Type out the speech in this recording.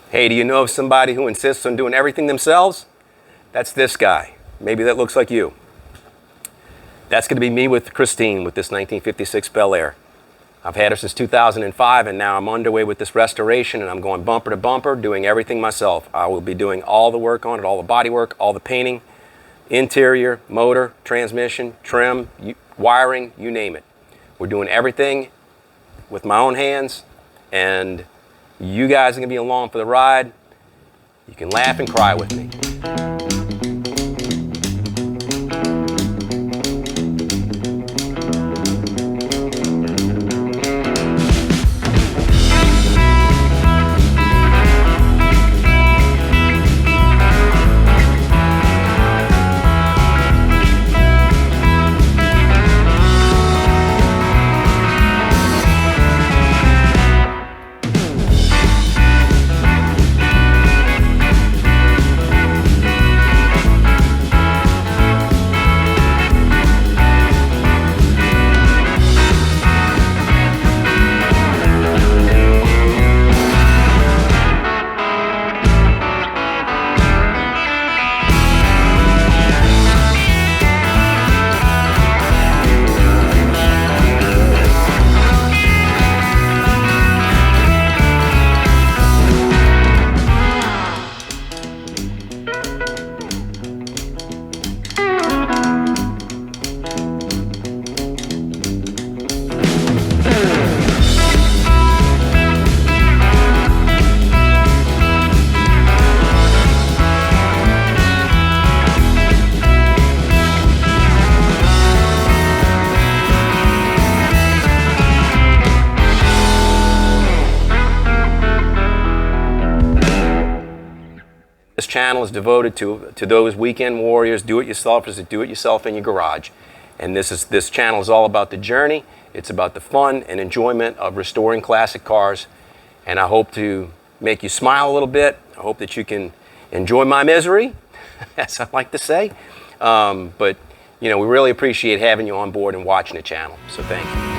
Hey, do you know of somebody who insists on doing everything themselves? That's this guy. Maybe that looks like you. That's going to be me with Christine with this 1956 Bel Air. I've had her since 2005, and now I'm underway with this restoration, and I'm going bumper to bumper, doing everything myself. I will be doing all the work on it, all the body work, all the painting, interior, motor, transmission, trim, wiring, you name it. We're doing everything with my own hands, and you guys are going to be along for the ride. You can laugh and cry with me. This channel is devoted to those weekend warriors, do-it-yourselfers that do it yourself in your garage. And this channel is all about the journey. It's about the fun and enjoyment of restoring classic cars. And I hope to make you smile a little bit. I hope that you can enjoy my misery, as I like to say. But you know, we really appreciate having you on board and watching the channel. So thank you.